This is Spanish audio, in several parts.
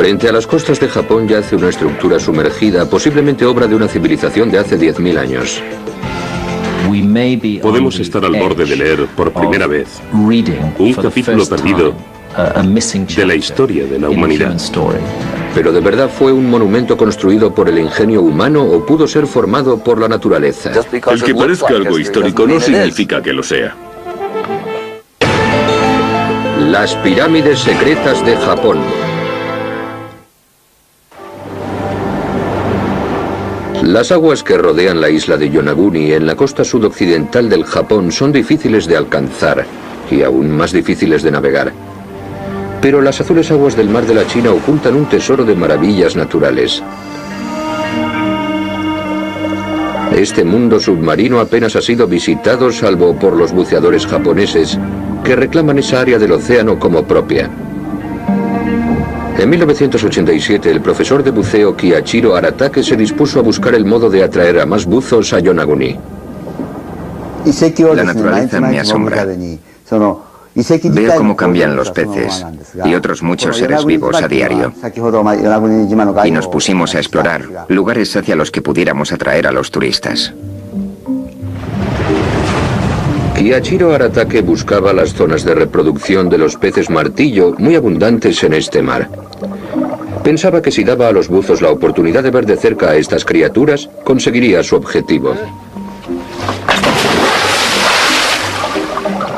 Frente a las costas de Japón yace una estructura sumergida, posiblemente obra de una civilización de hace 10.000 años. Podemos estar al borde de leer por primera vez un capítulo perdido de la historia de la humanidad. ¿Pero de verdad fue un monumento construido por el ingenio humano o pudo ser formado por la naturaleza? El que parezca algo histórico no significa que lo sea. Las pirámides secretas de Japón. Las aguas que rodean la isla de Yonaguni en la costa sudoccidental del Japón son difíciles de alcanzar y aún más difíciles de navegar. Pero las azules aguas del mar de la China ocultan un tesoro de maravillas naturales. Este mundo submarino apenas ha sido visitado salvo por los buceadores japoneses que reclaman esa área del océano como propia. En 1987, el profesor de buceo Kiichiro Aratake se dispuso a buscar el modo de atraer a más buzos a Yonaguni. La naturaleza me asombra. Veo cómo cambian los peces y otros muchos seres vivos a diario. Y nos pusimos a explorar lugares hacia los que pudiéramos atraer a los turistas. Kiichiro Aratake buscaba las zonas de reproducción de los peces martillo muy abundantes en este mar. Pensaba que si daba a los buzos la oportunidad de ver de cerca a estas criaturas, conseguiría su objetivo.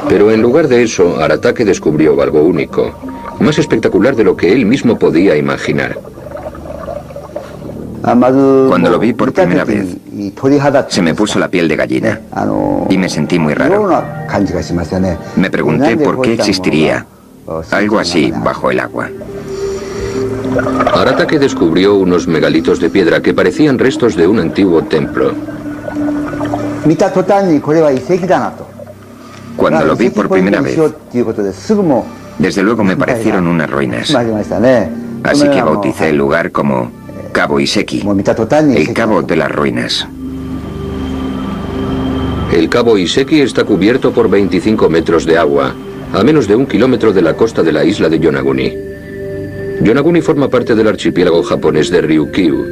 Pero en lugar de eso, Aratake descubrió algo único, más espectacular de lo que él mismo podía imaginar. Cuando lo vi por primera vez, se me puso la piel de gallina y me sentí muy raro. Me pregunté por qué existiría algo así bajo el agua. Aratake descubrió unos megalitos de piedra que parecían restos de un antiguo templo. Cuando lo vi por primera vez, desde luego me parecieron unas ruinas. Así que bauticé el lugar como Cabo Iseki, el Cabo de las Ruinas. El Cabo Iseki está cubierto por 25 metros de agua, a menos de 1 kilómetro de la costa de la isla de Yonaguni. Yonaguni forma parte del archipiélago japonés de Ryukyu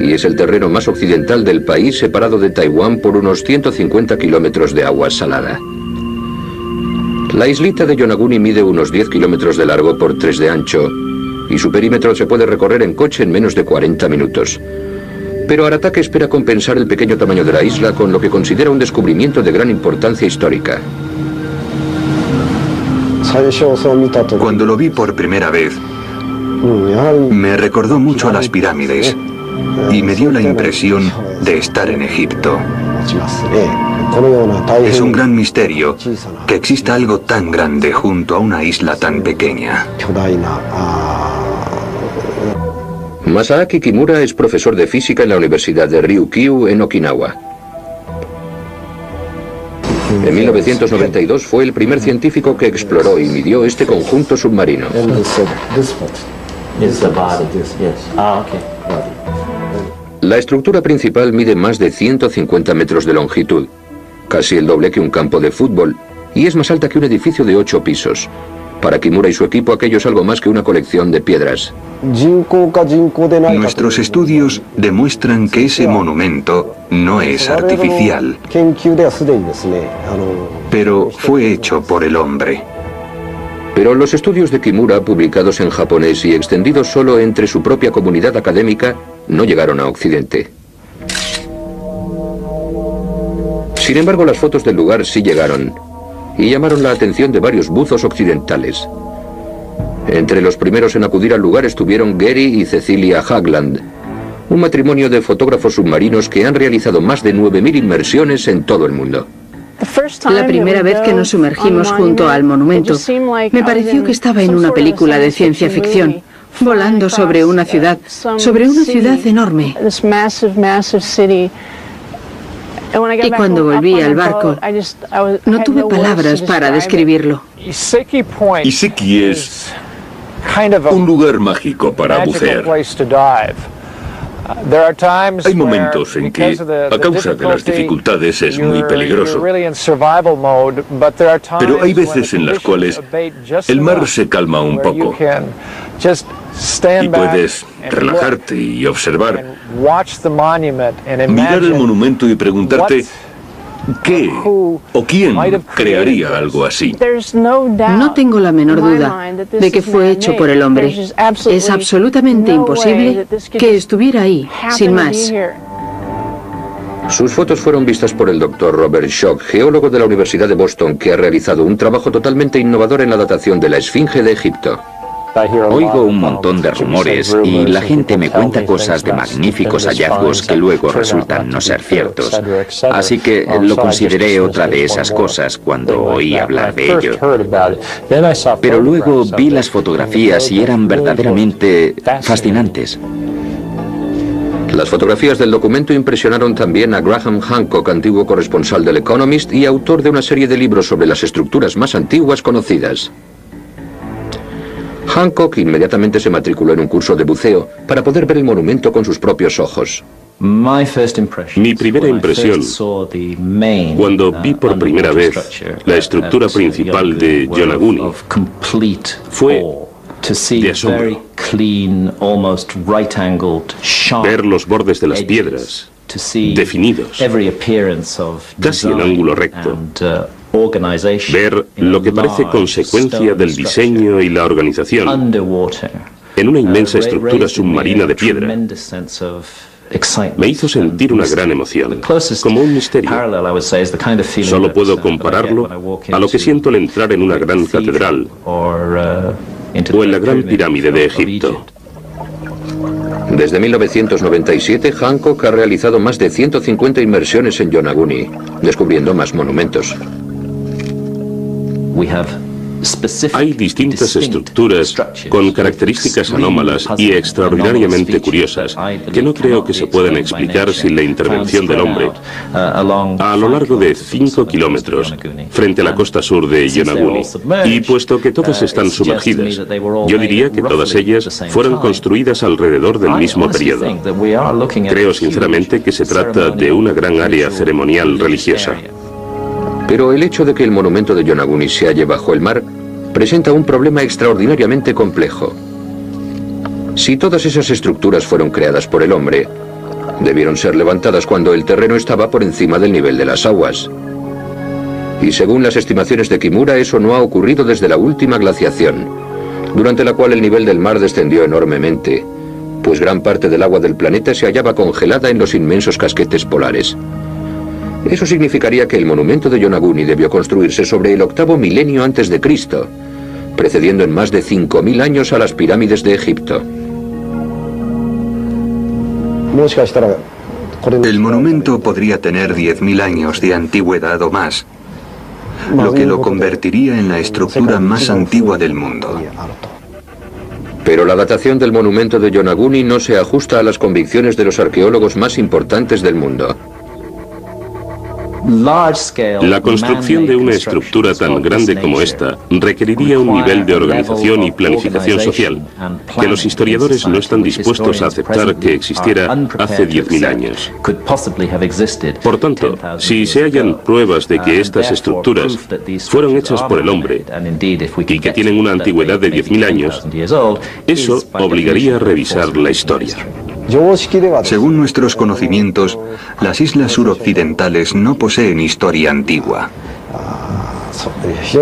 y es el terreno más occidental del país, separado de Taiwán por unos 150 kilómetros de agua salada. La islita de Yonaguni mide unos 10 kilómetros de largo por 3 de ancho y su perímetro se puede recorrer en coche en menos de 40 minutos. Pero Aratake espera compensar el pequeño tamaño de la isla con lo que considera un descubrimiento de gran importancia histórica. Cuando lo vi por primera vez, me recordó mucho a las pirámides y me dio la impresión de estar en Egipto. Es un gran misterio que exista algo tan grande junto a una isla tan pequeña. Masaaki Kimura es profesor de física en la Universidad de Ryukyu en Okinawa. En 1992 fue el primer científico que exploró y midió este conjunto submarino. La estructura principal mide más de 150 metros de longitud, casi el doble que un campo de fútbol, y es más alta que un edificio de 8 pisos. Para Kimura y su equipo aquello es algo más que una colección de piedras. Nuestros estudios demuestran que ese monumento no es artificial, pero fue hecho por el hombre. Pero los estudios de Kimura, publicados en japonés y extendidos solo entre su propia comunidad académica, no llegaron a Occidente. Sin embargo, las fotos del lugar sí llegaron y llamaron la atención de varios buzos occidentales. Entre los primeros en acudir al lugar estuvieron Gary y Cecilia Hagland, un matrimonio de fotógrafos submarinos que han realizado más de 9.000 inmersiones en todo el mundo. La primera vez que nos sumergimos junto al monumento, me pareció que estaba en una película de ciencia ficción, volando sobre una ciudad enorme. Y cuando volví al barco, no tuve palabras para describirlo. Iseki es un lugar mágico para bucear. Hay momentos en que, a causa de las dificultades, es muy peligroso. Pero hay veces en las cuales el mar se calma un poco Y puedes relajarte y observar, mirar el monumento y preguntarte qué o quién crearía algo así. No tengo la menor duda de que fue hecho por el hombre. Es absolutamente imposible que estuviera ahí, sin más. Sus fotos fueron vistas por el Dr. Robert Schoch, geólogo de la Universidad de Boston, que ha realizado un trabajo totalmente innovador en la datación de la Esfinge de Egipto. Oigo un montón de rumores y la gente me cuenta cosas de magníficos hallazgos que luego resultan no ser ciertos. Así que lo consideré otra de esas cosas cuando oí hablar de ello. Pero luego vi las fotografías y eran verdaderamente fascinantes. Las fotografías del documento impresionaron también a Graham Hancock, antiguo corresponsal del Economist y autor de una serie de libros sobre las estructuras más antiguas conocidas. Hancock inmediatamente se matriculó en un curso de buceo para poder ver el monumento con sus propios ojos. Mi primera impresión, cuando vi por primera vez la estructura principal de Yonaguni, fue de asombro. Ver los bordes de las piedras definidos, casi en ángulo recto. Ver lo que parece consecuencia del diseño y la organización en una inmensa estructura submarina de piedra me hizo sentir una gran emoción, como un misterio. Solo puedo compararlo a lo que siento al entrar en una gran catedral o en la gran pirámide de Egipto. Desde 1997, Hancock ha realizado más de 150 inmersiones en Yonaguni, descubriendo más monumentos. Hay distintas estructuras con características anómalas y extraordinariamente curiosas que no creo que se puedan explicar sin la intervención del hombre a lo largo de 5 kilómetros frente a la costa sur de Yonaguni. Y puesto que todas están sumergidas, yo diría que todas ellas fueron construidas alrededor del mismo periodo. Creo sinceramente que se trata de una gran área ceremonial religiosa. Pero el hecho de que el monumento de Yonaguni se halle bajo el mar presenta un problema extraordinariamente complejo. Si todas esas estructuras fueron creadas por el hombre, debieron ser levantadas cuando el terreno estaba por encima del nivel de las aguas. Y según las estimaciones de Kimura, eso no ha ocurrido desde la última glaciación, durante la cual el nivel del mar descendió enormemente, pues gran parte del agua del planeta se hallaba congelada en los inmensos casquetes polares. Eso significaría que el monumento de Yonaguni debió construirse sobre el 8º milenio antes de Cristo, precediendo en más de 5.000 años a las pirámides de Egipto. El monumento podría tener 10.000 años de antigüedad o más, lo que lo convertiría en la estructura más antigua del mundo. Pero la datación del monumento de Yonaguni no se ajusta a las convicciones de los arqueólogos más importantes del mundo. La construcción de una estructura tan grande como esta requeriría un nivel de organización y planificación social que los historiadores no están dispuestos a aceptar que existiera hace 10.000 años. Por tanto, si se hallan pruebas de que estas estructuras fueron hechas por el hombre y que tienen una antigüedad de 10.000 años, eso obligaría a revisar la historia. Según nuestros conocimientos, las islas suroccidentales no poseen historia antigua.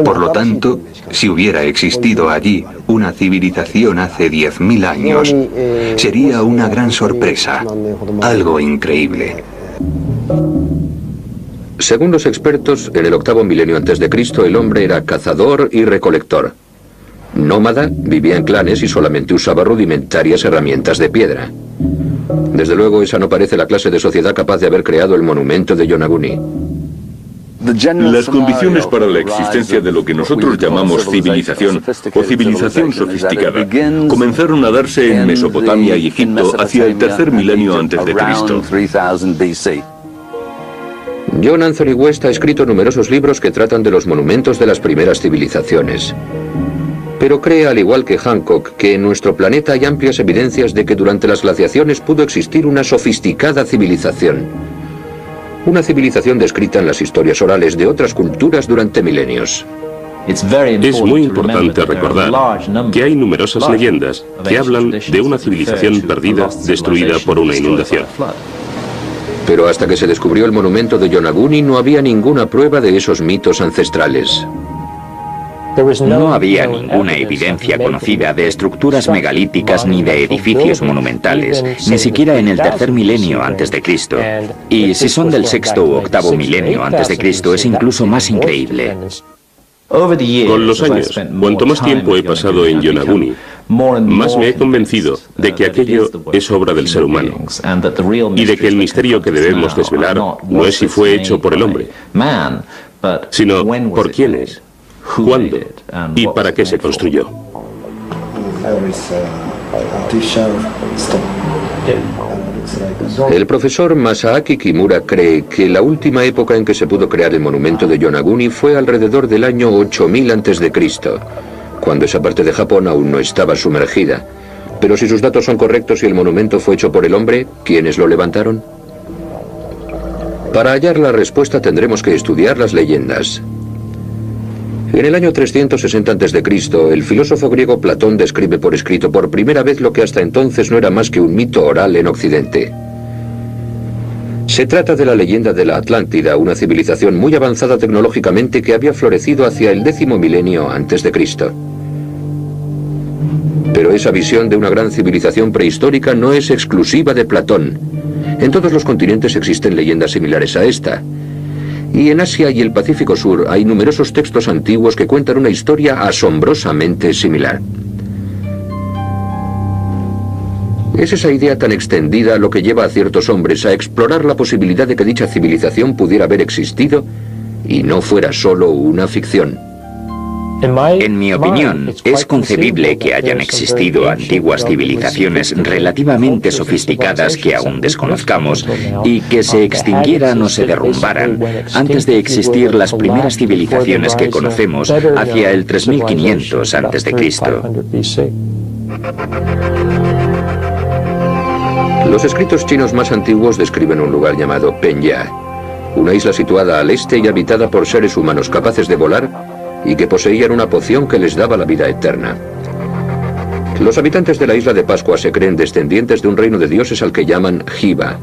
Por lo tanto, si hubiera existido allí una civilización hace 10.000 años, sería una gran sorpresa, algo increíble. Según los expertos, en el 8º milenio antes de Cristo, el hombre era cazador y recolector. Nómada, vivía en clanes y solamente usaba rudimentarias herramientas de piedra. Desde luego, esa no parece la clase de sociedad capaz de haber creado el monumento de Yonaguni. Las condiciones para la existencia de lo que nosotros llamamos civilización o civilización sofisticada comenzaron a darse en Mesopotamia y Egipto hacia el 3er milenio antes de Cristo. John Anthony West ha escrito numerosos libros que tratan de los monumentos de las primeras civilizaciones. Pero cree, al igual que Hancock, que en nuestro planeta hay amplias evidencias de que durante las glaciaciones pudo existir una sofisticada civilización. Una civilización descrita en las historias orales de otras culturas durante milenios. Es muy importante recordar que hay numerosas leyendas que hablan de una civilización perdida, destruida por una inundación. Pero hasta que se descubrió el monumento de Yonaguni no había ninguna prueba de esos mitos ancestrales. No había ninguna evidencia conocida de estructuras megalíticas ni de edificios monumentales, ni siquiera en el tercer milenio antes de Cristo. Y si son del sexto u octavo milenio antes de Cristo, es incluso más increíble. Con los años, cuanto más tiempo he pasado en Yonaguni, más me he convencido de que aquello es obra del ser humano y de que el misterio que debemos desvelar no es si fue hecho por el hombre, sino por quiénes, cuándo y para qué se construyó. El profesor Masaaki Kimura cree que la última época en que se pudo crear el monumento de Yonaguni fue alrededor del año 8000 a.C., cuando esa parte de Japón aún no estaba sumergida. Pero si sus datos son correctos y el monumento fue hecho por el hombre, ¿quiénes lo levantaron? Para hallar la respuesta tendremos que estudiar las leyendas. En el año 360 a.C., el filósofo griego Platón describe por escrito por primera vez lo que hasta entonces no era más que un mito oral en Occidente. Se trata de la leyenda de la Atlántida, una civilización muy avanzada tecnológicamente que había florecido hacia el 10º milenio antes de Cristo. Pero esa visión de una gran civilización prehistórica no es exclusiva de Platón. En todos los continentes existen leyendas similares a esta. Y en Asia y el Pacífico Sur hay numerosos textos antiguos que cuentan una historia asombrosamente similar. Es esa idea tan extendida lo que lleva a ciertos hombres a explorar la posibilidad de que dicha civilización pudiera haber existido y no fuera solo una ficción. En mi opinión, es concebible que hayan existido antiguas civilizaciones relativamente sofisticadas que aún desconozcamos y que se extinguieran o se derrumbaran antes de existir las primeras civilizaciones que conocemos hacia el 3500 a.C. Los escritos chinos más antiguos describen un lugar llamado Penya, una isla situada al este y habitada por seres humanos capaces de volar y que poseían una poción que les daba la vida eterna. Los habitantes de la isla de Pascua se creen descendientes de un reino de dioses al que llaman Jiva.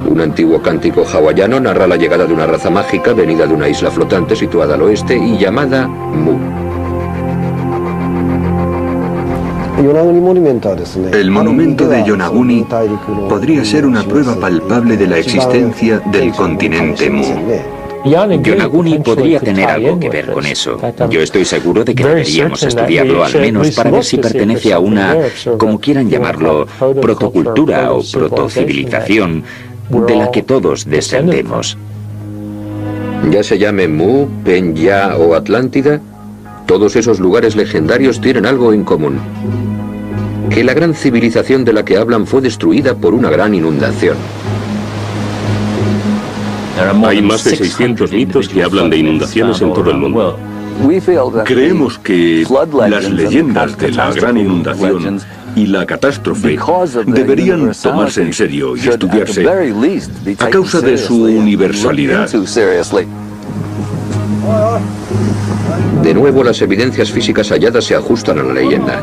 Un antiguo cántico hawaiano narra la llegada de una raza mágica venida de una isla flotante situada al oeste y llamada Mu. El monumento de Yonaguni podría ser una prueba palpable de la existencia del continente Mu. Yonaguni podría tener algo que ver con eso. Yo estoy seguro de que deberíamos estudiarlo al menos para ver si pertenece a una, como quieran llamarlo, protocultura o protocivilización de la que todos descendemos. Ya se llame Mu, Penya o Atlántida, todos esos lugares legendarios tienen algo en común: que la gran civilización de la que hablan fue destruida por una gran inundación. Hay más de 600 mitos que hablan de inundaciones en todo el mundo. Creemos que las leyendas de la gran inundación y la catástrofe deberían tomarse en serio y estudiarse a causa de su universalidad. De nuevo, las evidencias físicas halladas se ajustan a la leyenda.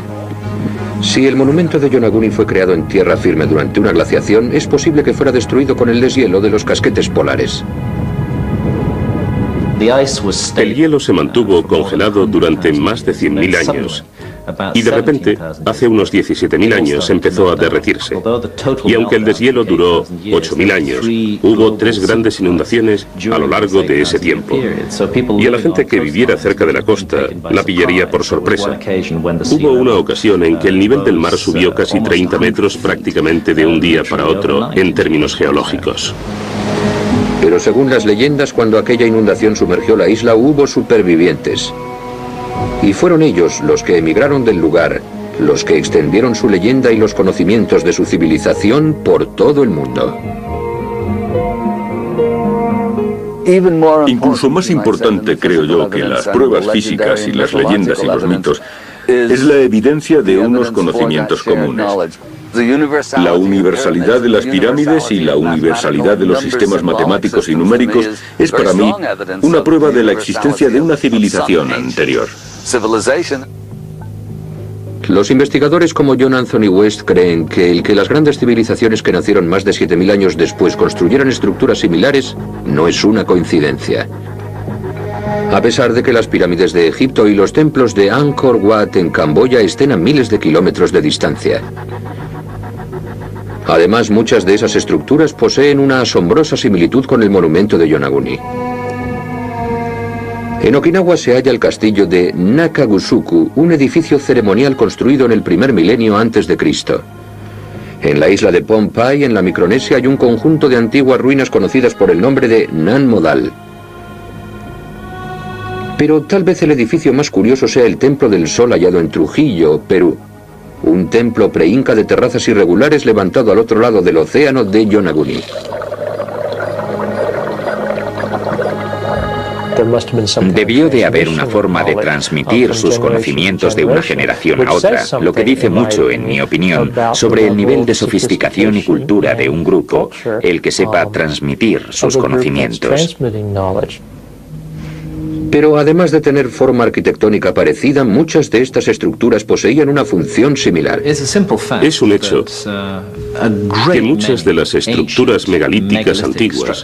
Si el monumento de Yonaguni fue creado en tierra firme durante una glaciación, es posible que fuera destruido con el deshielo de los casquetes polares. El hielo se mantuvo congelado durante más de 100.000 años. Y de repente, hace unos 17.000 años empezó a derretirse. Y aunque el deshielo duró 8.000 años, hubo 3 grandes inundaciones a lo largo de ese tiempo. Y a la gente que viviera cerca de la costa la pillaría por sorpresa. Hubo una ocasión en que el nivel del mar subió casi 30 metros prácticamente de un día para otro en términos geológicos. Pero según las leyendas, cuando aquella inundación sumergió la isla, hubo supervivientes. Y fueron ellos los que emigraron del lugar, los que extendieron su leyenda y los conocimientos de su civilización por todo el mundo. Incluso más importante, creo yo, que las pruebas físicas y las leyendas y los mitos, es la evidencia de unos conocimientos comunes. La universalidad de las pirámides y la universalidad de los sistemas matemáticos y numéricos es para mí una prueba de la existencia de una civilización anterior. Los investigadores como John Anthony West creen que el que las grandes civilizaciones que nacieron más de 7000 años después construyeran estructuras similares no es una coincidencia. A pesar de que las pirámides de Egipto y los templos de Angkor Wat en Camboya estén a miles de kilómetros de distancia. Además, muchas de esas estructuras poseen una asombrosa similitud con el monumento de Yonaguni. En Okinawa se halla el castillo de Nakagusuku, un edificio ceremonial construido en el primer milenio antes de Cristo. En la isla de Pohnpei, en la Micronesia, hay un conjunto de antiguas ruinas conocidas por el nombre de Nan Modal. Pero tal vez el edificio más curioso sea el Templo del Sol hallado en Trujillo, Perú. Un templo pre-inca de terrazas irregulares levantado al otro lado del océano de Yonaguni. Debió de haber una forma de transmitir sus conocimientos de una generación a otra, lo que dice mucho, en mi opinión, sobre el nivel de sofisticación y cultura de un grupo, el que sepa transmitir sus conocimientos. Pero además de tener forma arquitectónica parecida, muchas de estas estructuras poseían una función similar. Es un hecho que muchas de las estructuras megalíticas antiguas,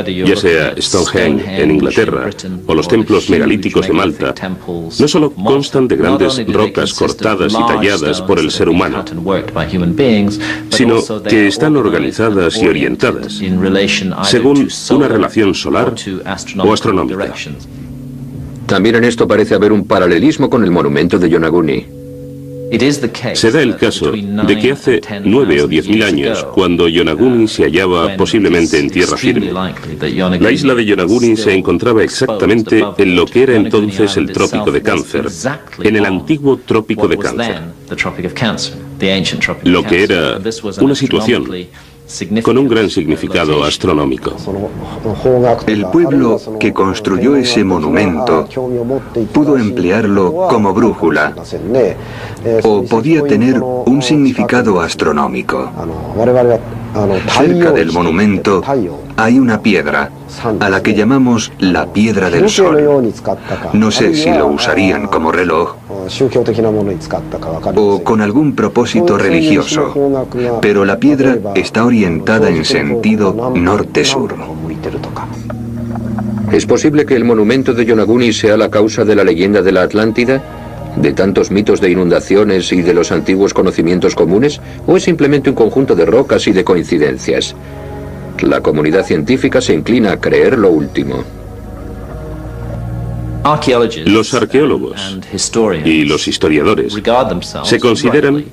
ya sea Stonehenge en Inglaterra o los templos megalíticos de Malta, no solo constan de grandes rocas cortadas y talladas por el ser humano, sino que están organizadas y orientadas según una relación solar o astronómica. También en esto parece haber un paralelismo con el monumento de Yonaguni. Se da el caso de que hace 9 o 10.000 años, cuando Yonaguni se hallaba posiblemente en tierra firme, la isla de Yonaguni se encontraba exactamente en lo que era entonces el Trópico de Cáncer, en el antiguo Trópico de Cáncer, lo que era una situación con un gran significado astronómico. El pueblo que construyó ese monumento pudo emplearlo como brújula o podía tener un significado astronómico. Cerca del monumento hay una piedra, a la que llamamos la Piedra del Sol. No sé si lo usarían como reloj o con algún propósito religioso, pero la piedra está orientada en sentido norte-sur. ¿Es posible que el monumento de Yonaguni sea la causa de la leyenda de la Atlántida? ¿De tantos mitos de inundaciones y de los antiguos conocimientos comunes? ¿O es simplemente un conjunto de rocas y de coincidencias? La comunidad científica se inclina a creer lo último. Los arqueólogos y los historiadores se consideran,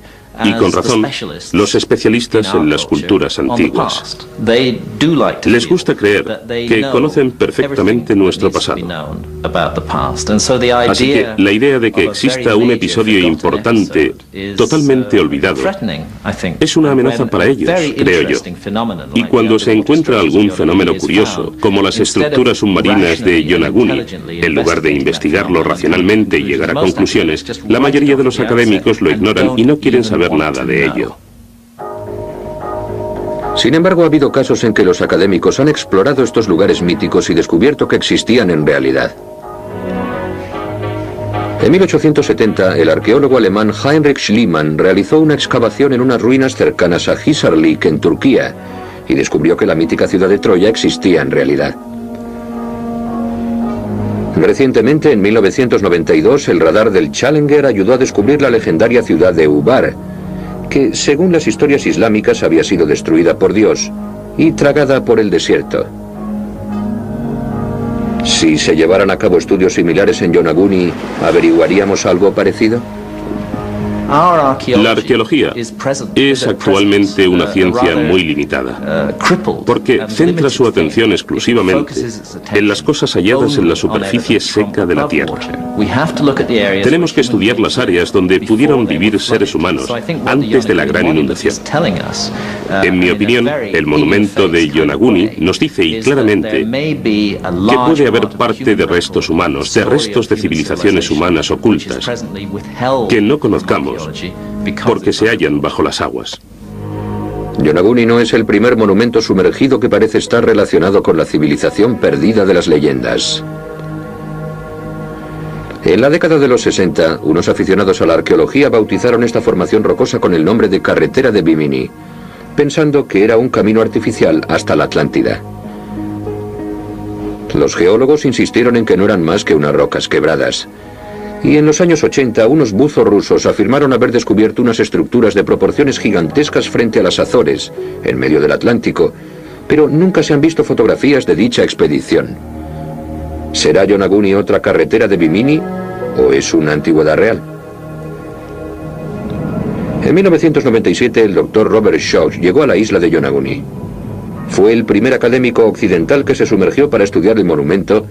y con razón, los especialistas en las culturas antiguas. Les gusta creer que conocen perfectamente nuestro pasado. Así que la idea de que exista un episodio importante, totalmente olvidado, es una amenaza para ellos, creo yo. Y cuando se encuentra algún fenómeno curioso, como las estructuras submarinas de Yonaguni, en lugar de investigarlo racionalmente y llegar a conclusiones, la mayoría de los académicos lo ignoran y no quieren saber nada de ello. Sin embargo, ha habido casos en que los académicos han explorado estos lugares míticos y descubierto que existían en realidad. En 1870, el arqueólogo alemán Heinrich Schliemann realizó una excavación en unas ruinas cercanas a Hisarlik, en Turquía, y descubrió que la mítica ciudad de Troya existía en realidad. Recientemente, en 1992, el radar del Challenger ayudó a descubrir la legendaria ciudad de Ubar, que, según las historias islámicas, había sido destruida por Dios y tragada por el desierto. Si se llevaran a cabo estudios similares en Yonaguni, ¿averiguaríamos algo parecido? La arqueología es actualmente una ciencia muy limitada, porque centra su atención exclusivamente en las cosas halladas en la superficie seca de la Tierra. Tenemos que estudiar las áreas donde pudieron vivir seres humanos antes de la gran inundación. En mi opinión, el monumento de Yonaguni nos dice y claramente que puede haber parte de restos humanos, de restos de civilizaciones humanas ocultas, que no conozcamos porque se hallan bajo las aguas. Yonaguni no es el primer monumento sumergido que parece estar relacionado con la civilización perdida de las leyendas. En la década de los 60, unos aficionados a la arqueología bautizaron esta formación rocosa con el nombre de Carretera de Bimini, pensando que era un camino artificial hasta la Atlántida. Los geólogos insistieron en que no eran más que unas rocas quebradas. Y en los años 80, unos buzos rusos afirmaron haber descubierto unas estructuras de proporciones gigantescas frente a las Azores, en medio del Atlántico, pero nunca se han visto fotografías de dicha expedición. ¿Será Yonaguni otra carretera de Bimini o es una antigüedad real? En 1997, el doctor Robert Schoch llegó a la isla de Yonaguni. Fue el primer académico occidental que se sumergió para estudiar el monumento,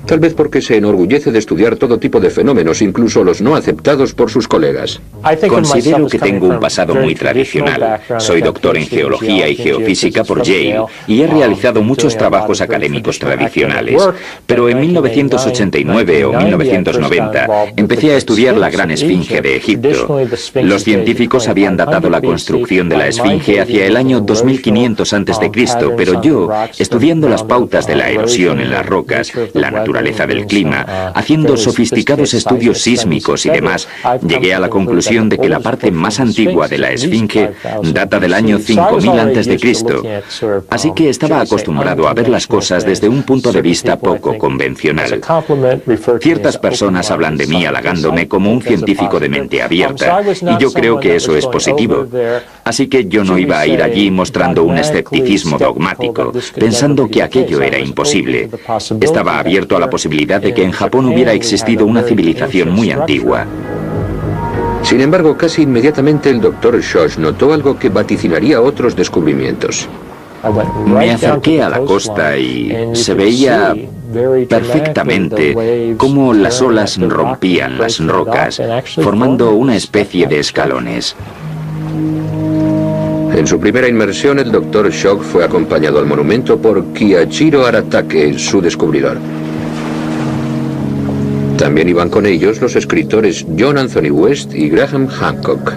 tal vez porque se enorgullece de estudiar todo tipo de fenómenos, incluso los no aceptados por sus colegas. Considero que tengo un pasado muy tradicional. Soy doctor en geología y geofísica por Yale y he realizado muchos trabajos académicos tradicionales. Pero en 1989 o 1990 empecé a estudiar la Gran Esfinge de Egipto. Los científicos habían datado la construcción de la Esfinge hacia el año 2500 a.C., pero yo, estudiando las pautas de la erosión en las rocas, la naturaleza del clima, haciendo sofisticados estudios sísmicos y demás, llegué a la conclusión de que la parte más antigua de la Esfinge data del año 5000 a.C. Así que estaba acostumbrado a ver las cosas desde un punto de vista poco convencional. Ciertas personas hablan de mí halagándome como un científico de mente abierta, y yo creo que eso es positivo. Así que yo no iba a ir allí mostrando un escepticismo dogmático, pensando que aquello era imposible. Estaba abierto a la posibilidad de que en Japón hubiera existido una civilización muy antigua. Sin embargo, casi inmediatamente el doctor Schoch notó algo que vaticinaría otros descubrimientos. Me acerqué a la costa y se veía perfectamente cómo las olas rompían las rocas, formando una especie de escalones. En su primera inmersión, el doctor Schoch fue acompañado al monumento por Kiyachiro Aratake, su descubridor. También iban con ellos los escritores John Anthony West y Graham Hancock.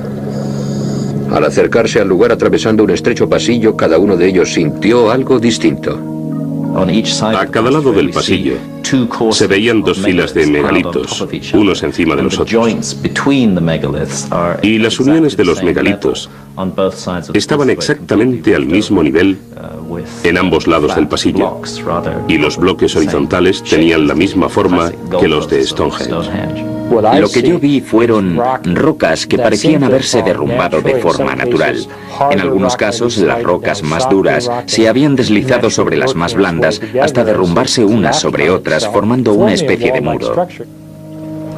Al acercarse al lugar atravesando un estrecho pasillo, cada uno de ellos sintió algo distinto. A cada lado del pasillo se veían dos filas de megalitos, unos encima de los otros. Y las uniones de los megalitos estaban exactamente al mismo nivel en ambos lados del pasillo, y los bloques horizontales tenían la misma forma que los de Stonehenge. Lo que yo vi fueron rocas que parecían haberse derrumbado de forma natural. En algunos casos, las rocas más duras se habían deslizado sobre las más blandas hasta derrumbarse unas sobre otras, formando una especie de muro.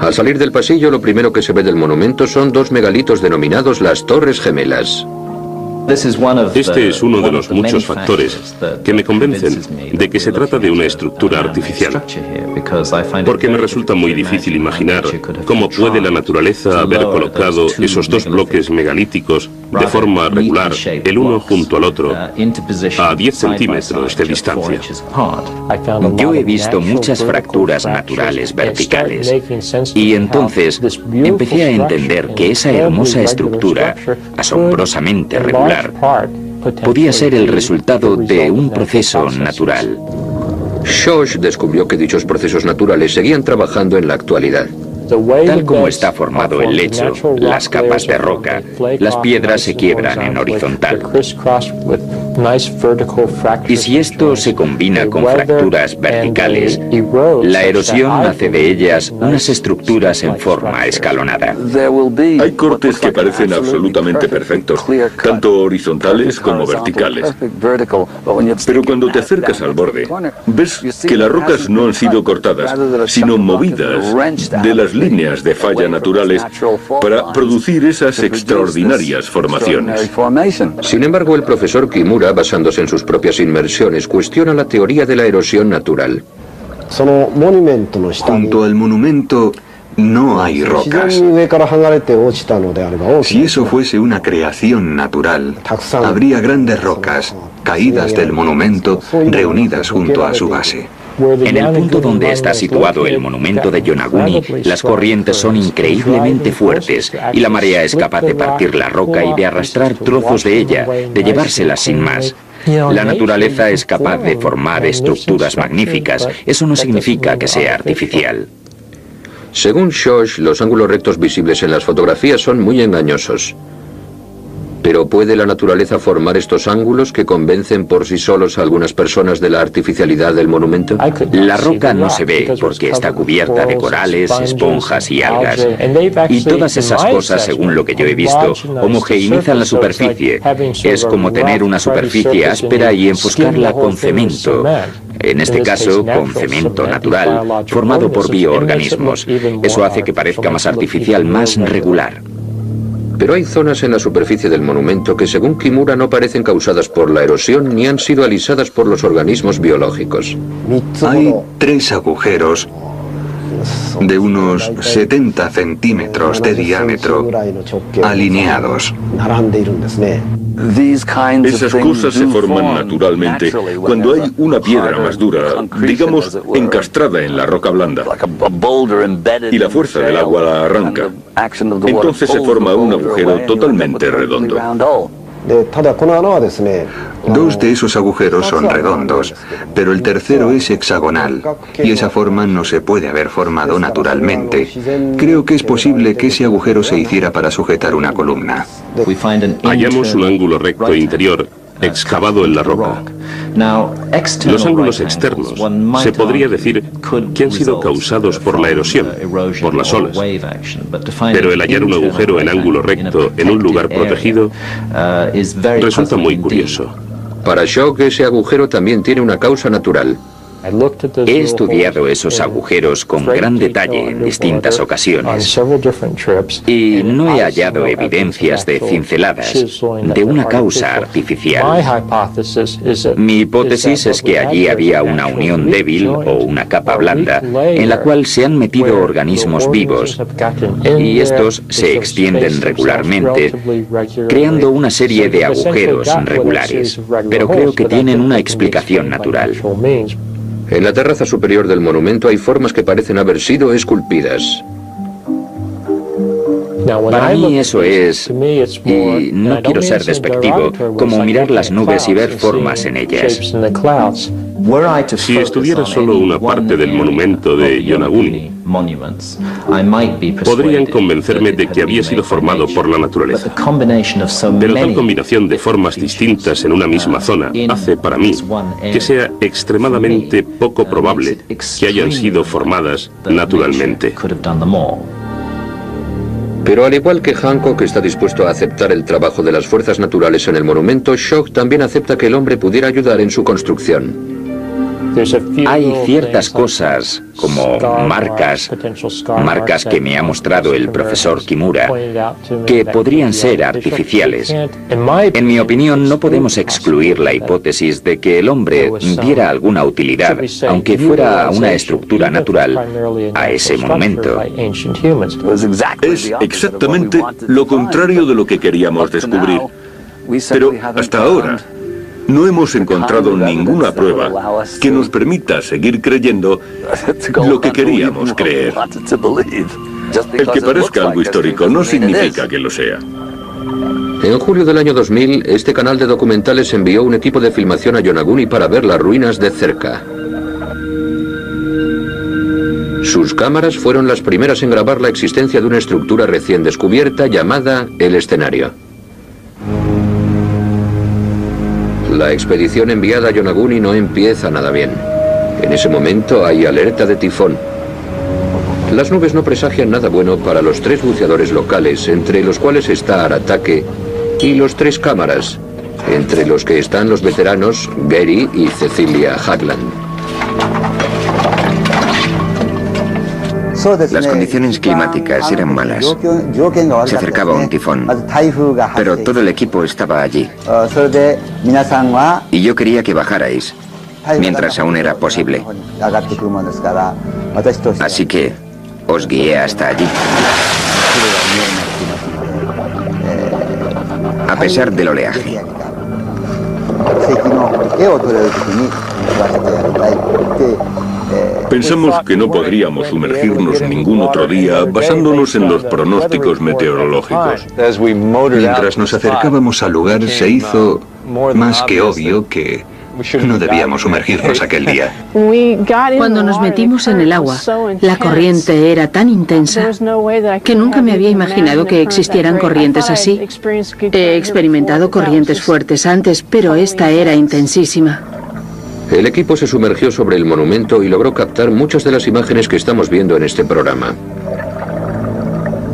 Al salir del pasillo, lo primero que se ve del monumento son dos megalitos denominados las Torres Gemelas. Este es uno de los muchos factores que me convencen de que se trata de una estructura artificial, porque me resulta muy difícil imaginar cómo puede la naturaleza haber colocado esos dos bloques megalíticos de forma regular, el uno junto al otro, a 10 centímetros de distancia. Yo he visto muchas fracturas naturales verticales, y entonces empecé a entender que esa hermosa estructura, asombrosamente regular, podía ser el resultado de un proceso natural. Schoch descubrió que dichos procesos naturales seguían trabajando en la actualidad. Tal como está formado el lecho, las capas de roca, las piedras se quiebran en horizontal. Y si esto se combina con fracturas verticales, la erosión hace de ellas unas estructuras en forma escalonada. Hay cortes que parecen absolutamente perfectos, tanto horizontales como verticales. Pero cuando te acercas al borde, ves que las rocas no han sido cortadas, sino movidas de las líneas de falla naturales para producir esas extraordinarias formaciones. Sin embargo, el profesor Kimura, basándose en sus propias inmersiones, cuestiona la teoría de la erosión natural. Junto al monumento no hay rocas. Si eso fuese una creación natural, habría grandes rocas, caídas del monumento, reunidas junto a su base. En el punto donde está situado el monumento de Yonaguni, las corrientes son increíblemente fuertes y la marea es capaz de partir la roca y de arrastrar trozos de ella, de llevárselas sin más. La naturaleza es capaz de formar estructuras magníficas. Eso no significa que sea artificial. Según Schoch, los ángulos rectos visibles en las fotografías son muy engañosos. Pero ¿puede la naturaleza formar estos ángulos que convencen por sí solos a algunas personas de la artificialidad del monumento? La roca no se ve porque está cubierta de corales, esponjas y algas. Y todas esas cosas, según lo que yo he visto, homogeneizan la superficie. Es como tener una superficie áspera y enfoscarla con cemento. En este caso, con cemento natural, formado por bioorganismos. Eso hace que parezca más artificial, más regular. Pero hay zonas en la superficie del monumento que, según Kimura, no parecen causadas por la erosión ni han sido alisadas por los organismos biológicos. Hay 3 agujeros de unos 70 centímetros de diámetro, alineados. Esas cosas se forman naturalmente cuando hay una piedra más dura, digamos, encastrada en la roca blanda, y la fuerza del agua la arranca. Entonces se forma un agujero totalmente redondo. 2 de esos agujeros son redondos, pero el tercero es hexagonal, y esa forma no se puede haber formado naturalmente. Creo que es posible que ese agujero se hiciera para sujetar una columna. Hallamos un ángulo recto interior excavado en la roca. Los ángulos externos se podría decir que han sido causados por la erosión, por las olas. Pero el hallar un agujero en ángulo recto en un lugar protegido resulta muy curioso. Para Schoch, ese agujero también tiene una causa natural. He estudiado esos agujeros con gran detalle en distintas ocasiones y no he hallado evidencias de cinceladas de una causa artificial. Mi hipótesis es que allí había una unión débil o una capa blanda en la cual se han metido organismos vivos y estos se extienden regularmente, creando una serie de agujeros regulares, pero creo que tienen una explicación natural. En la terraza superior del monumento hay formas que parecen haber sido esculpidas. Para mí eso es, y no quiero ser despectivo, como mirar las nubes y ver formas en ellas. Si estuviera solo una parte del monumento de Yonaguni, podrían convencerme de que había sido formado por la naturaleza. Pero tal combinación de formas distintas en una misma zona hace para mí que sea extremadamente poco probable que hayan sido formadas naturalmente. Pero al igual que Hancock está dispuesto a aceptar el trabajo de las fuerzas naturales en el monumento, Schoch también acepta que el hombre pudiera ayudar en su construcción. Hay ciertas cosas, como marcas que me ha mostrado el profesor Kimura, que podrían ser artificiales. En mi opinión, no podemos excluir la hipótesis de que el hombre diera alguna utilidad, aunque fuera una estructura natural, a ese monumento. Es exactamente lo contrario de lo que queríamos descubrir. Pero hasta ahora no hemos encontrado ninguna prueba que nos permita seguir creyendo lo que queríamos creer. El que parezca algo histórico no significa que lo sea. En julio del año 2000, este canal de documentales envió un equipo de filmación a Yonaguni para ver las ruinas de cerca. Sus cámaras fueron las primeras en grabar la existencia de una estructura recién descubierta llamada el escenario. La expedición enviada a Yonaguni no empieza nada bien. En ese momento hay alerta de tifón. Las nubes no presagian nada bueno para los 3 buceadores locales, entre los cuales está Aratake, y los 3 cámaras, entre los que están los veteranos Gary y Cecilia Hagland. Las condiciones climáticas eran malas. Se acercaba un tifón, pero todo el equipo estaba allí. Y yo quería que bajarais, mientras aún era posible. Así que Os guié hasta allí. A pesar del oleaje. Pensamos que no podríamos sumergirnos ningún otro día basándonos en los pronósticos meteorológicos. Mientras nos acercábamos al lugar se hizo más que obvio que no debíamos sumergirnos aquel día. Cuando nos metimos en el agua, la corriente era tan intensa que nunca me había imaginado que existieran corrientes así. He experimentado corrientes fuertes antes, pero esta era intensísima. El equipo se sumergió sobre el monumento y logró captar muchas de las imágenes que estamos viendo en este programa.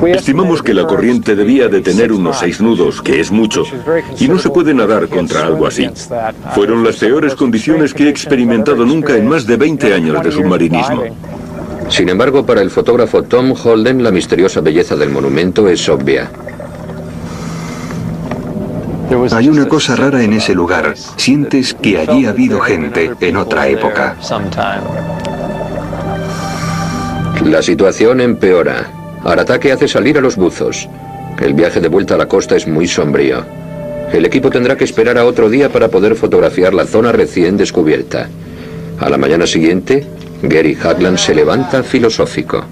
Estimamos que la corriente debía de tener unos 6 nudos, que es mucho, y no se puede nadar contra algo así. Fueron las peores condiciones que he experimentado nunca en más de 20 años de submarinismo. Sin embargo, para el fotógrafo Tom Holden, la misteriosa belleza del monumento es obvia. Hay una cosa rara en ese lugar. Sientes que allí ha habido gente en otra época. La situación empeora. Aratake hace salir a los buzos. El viaje de vuelta a la costa es muy sombrío. El equipo tendrá que esperar a otro día para poder fotografiar la zona recién descubierta. A la mañana siguiente, Gary Hagland se levanta filosófico.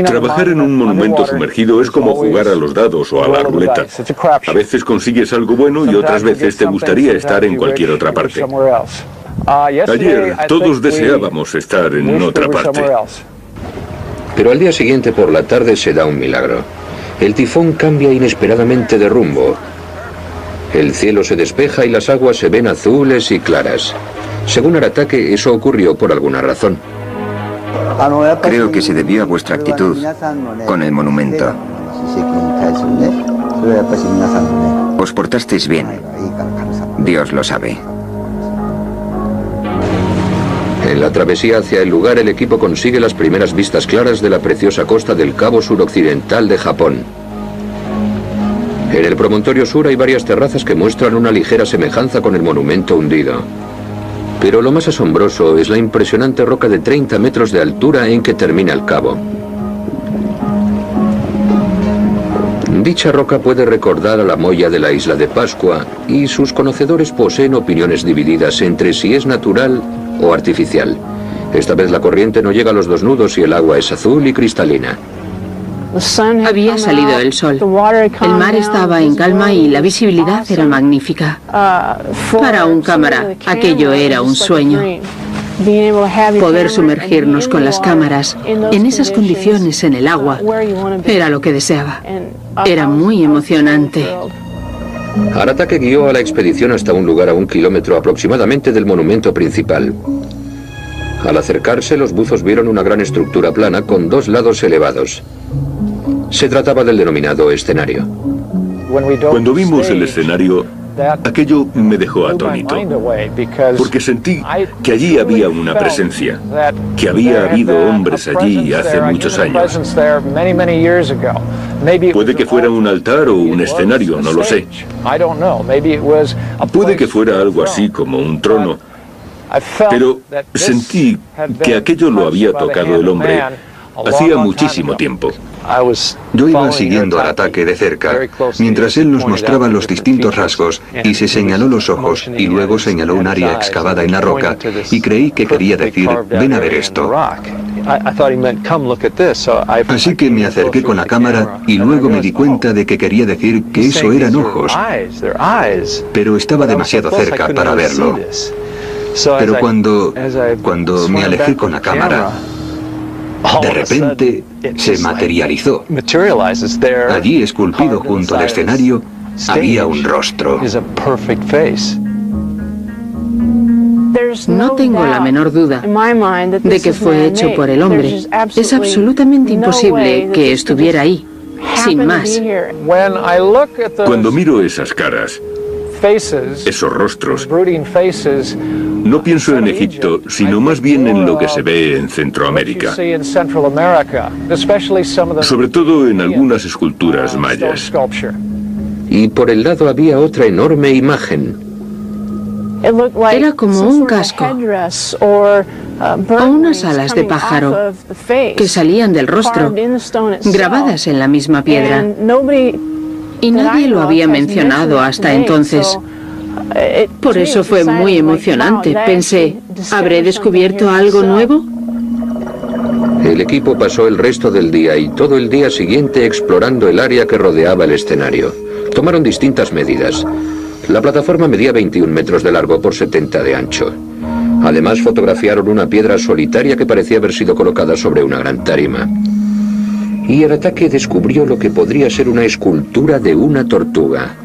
Trabajar en un monumento sumergido es como jugar a los dados o a la ruleta. A veces consigues algo bueno y otras veces te gustaría estar en cualquier otra parte. Ayer todos deseábamos estar en otra parte. Pero al día siguiente por la tarde se da un milagro. El tifón cambia inesperadamente de rumbo. El cielo se despeja y las aguas se ven azules y claras. Según Aratake, eso ocurrió por alguna razón. Creo que se debió a vuestra actitud con el monumento. Os portasteis bien. Dios lo sabe. En la travesía hacia el lugar, el equipo consigue las primeras vistas claras de la preciosa costa del cabo suroccidental de Japón. En el promontorio sur hay varias terrazas que muestran una ligera semejanza con el monumento hundido. Pero lo más asombroso es la impresionante roca de 30 metros de altura en que termina el cabo. Dicha roca puede recordar a la moya de la isla de Pascua y sus conocedores poseen opiniones divididas entre si es natural o artificial. Esta vez la corriente no llega a los 2 nudos y el agua es azul y cristalina. Había salido el sol. El mar estaba en calma y la visibilidad era magnífica. Para un cámara, aquello era un sueño. Poder sumergirnos con las cámaras en esas condiciones en el agua era lo que deseaba. Era muy emocionante. Aratake guió a la expedición hasta un lugar a 1 kilómetro aproximadamente del monumento principal. Al acercarse, los buzos vieron una gran estructura plana con 2 lados elevados. Se trataba del denominado escenario. Cuando vimos el escenario, aquello me dejó atónito, porque sentí que allí había una presencia, que había habido hombres allí hace muchos años. Puede que fuera un altar o un escenario, no lo sé. Puede que fuera algo así como un trono, pero sentí que aquello lo había tocado el hombre hacía muchísimo tiempo. Yo iba siguiendo al ataque de cerca, mientras él nos mostraba los distintos rasgos y se señaló los ojos y luego señaló un área excavada en la roca y creí que quería decir, ven a ver esto. Así que me acerqué con la cámara y luego me di cuenta de que quería decir que eso eran ojos, pero estaba demasiado cerca para verlo. Pero cuando me alejé con la cámara, de repente se materializó. Allí, esculpido junto al escenario, había un rostro. No tengo la menor duda de que fue hecho por el hombre. Es absolutamente imposible que estuviera ahí, sin más. Cuando miro esas caras, esos rostros, no pienso en Egipto, sino más bien en lo que se ve en Centroamérica, sobre todo en algunas esculturas mayas. Y por el lado había otra enorme imagen. Era como un casco o unas alas de pájaro que salían del rostro, grabadas en la misma piedra. Y nadie lo había mencionado hasta entonces. Por eso fue muy emocionante. Pensé, ¿habré descubierto algo nuevo? El equipo pasó el resto del día y todo el día siguiente explorando el área que rodeaba el escenario. Tomaron distintas medidas. La plataforma medía 21 metros de largo por 70 de ancho. Además, fotografiaron una piedra solitaria que parecía haber sido colocada sobre una gran tarima. Y Aratake descubrió lo que podría ser una escultura de una tortuga.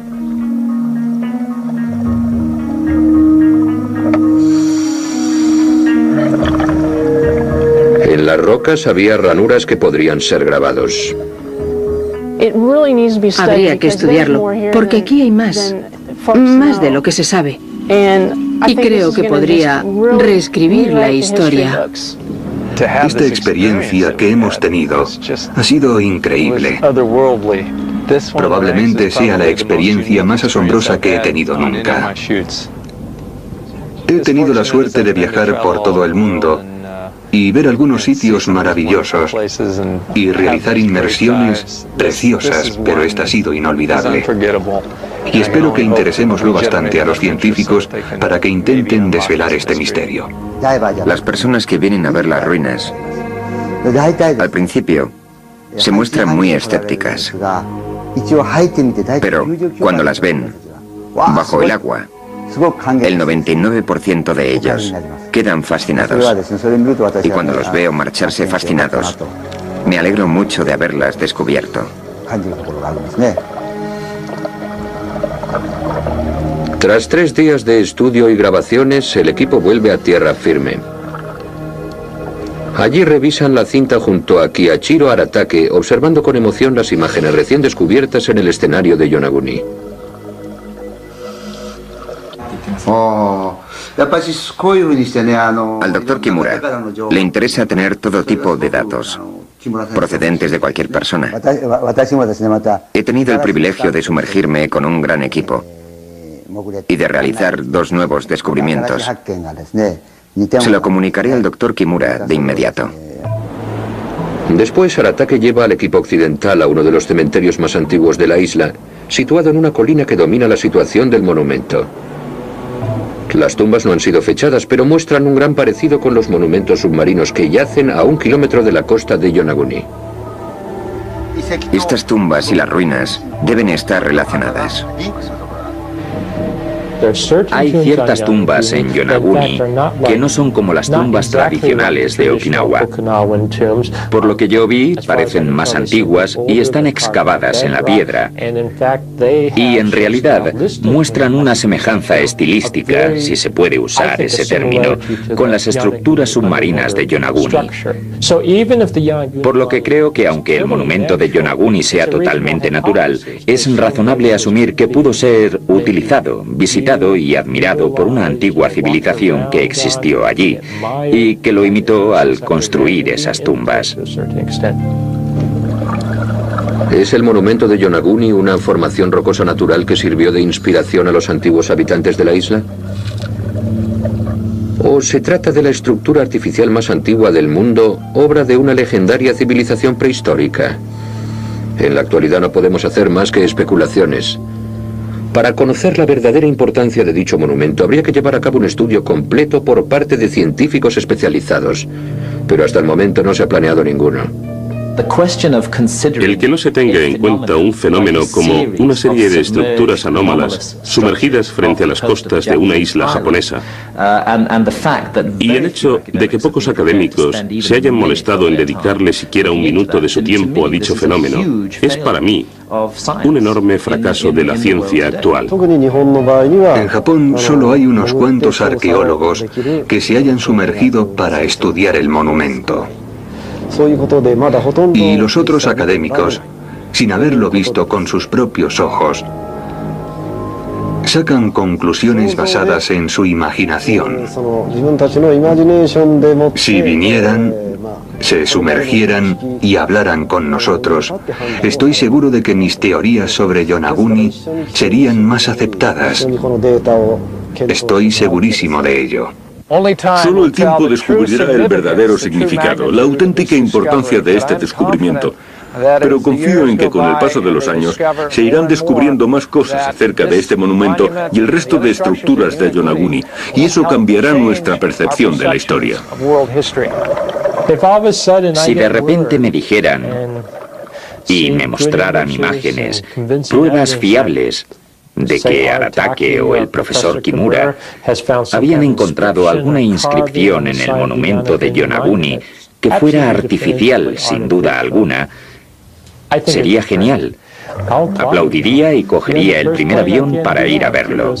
En las rocas había ranuras que podrían ser grabados. Habría que estudiarlo, porque aquí hay más de lo que se sabe. Y creo que podría reescribir la historia. Esta experiencia que hemos tenido ha sido increíble. Probablemente sea la experiencia más asombrosa que he tenido nunca. He tenido la suerte de viajar por todo el mundo y ver algunos sitios maravillosos y realizar inmersiones preciosas, pero esta ha sido inolvidable. Y espero que interesemos lo bastante a los científicos para que intenten desvelar este misterio. Las personas que vienen a ver las ruinas, al principio, se muestran muy escépticas. Pero cuando las ven, bajo el agua, el 99% de ellos quedan fascinados. Y cuando los veo marcharse fascinados, me alegro mucho de haberlas descubierto. Tras 3 días de estudio y grabaciones, el equipo vuelve a tierra firme. Allí revisan la cinta junto a Kiyachiro Aratake, observando con emoción las imágenes recién descubiertas en el escenario de Yonaguni. Al doctor Kimura le interesa tener todo tipo de datos, procedentes de cualquier persona. He tenido el privilegio de sumergirme con un gran equipo y de realizar 2 nuevos descubrimientos. Se lo comunicaré al doctor Kimura de inmediato. Después, Aratake lleva al equipo occidental a uno de los cementerios más antiguos de la isla, situado en una colina que domina la situación del monumento. Las tumbas no han sido fechadas, pero muestran un gran parecido con los monumentos submarinos que yacen a 1 kilómetro de la costa de Yonaguni. Estas tumbas y las ruinas deben estar relacionadas. Hay ciertas tumbas en Yonaguni que no son como las tumbas tradicionales de Okinawa. Por lo que yo vi, parecen más antiguas y están excavadas en la piedra. Y en realidad muestran una semejanza estilística, si se puede usar ese término, con las estructuras submarinas de Yonaguni. Por lo que creo que aunque el monumento de Yonaguni sea totalmente natural, es razonable asumir que pudo ser utilizado, visitado y admirado por una antigua civilización que existió allí y que lo imitó al construir esas tumbas. ¿Es el monumento de Yonaguni una formación rocosa natural que sirvió de inspiración a los antiguos habitantes de la isla? ¿O se trata de la estructura artificial más antigua del mundo, obra de una legendaria civilización prehistórica? En la actualidad no podemos hacer más que especulaciones. Para conocer la verdadera importancia de dicho monumento habría que llevar a cabo un estudio completo por parte de científicos especializados, pero hasta el momento no se ha planeado ninguno. El que no se tenga en cuenta un fenómeno como una serie de estructuras anómalas sumergidas frente a las costas de una isla japonesa y el hecho de que pocos académicos se hayan molestado en dedicarle siquiera 1 minuto de su tiempo a dicho fenómeno es para mí un enorme fracaso de la ciencia actual. En Japón solo hay unos cuantos arqueólogos que se hayan sumergido para estudiar el monumento. Y los otros académicos, sin haberlo visto con sus propios ojos, sacan conclusiones basadas en su imaginación. Si vinieran, se sumergieran y hablaran con nosotros, estoy seguro de que mis teorías sobre Yonaguni serían más aceptadas. Estoy segurísimo de ello. Solo el tiempo descubrirá el verdadero significado, la auténtica importancia de este descubrimiento. Pero confío en que con el paso de los años se irán descubriendo más cosas acerca de este monumento y el resto de estructuras de Yonaguni, y eso cambiará nuestra percepción de la historia. Si de repente me dijeran y me mostraran imágenes, pruebas fiables de que Aratake o el profesor Kimura habían encontrado alguna inscripción en el monumento de Yonaguni que fuera artificial, sin duda alguna, sería genial. Aplaudiría y cogería el primer avión para ir a verlo.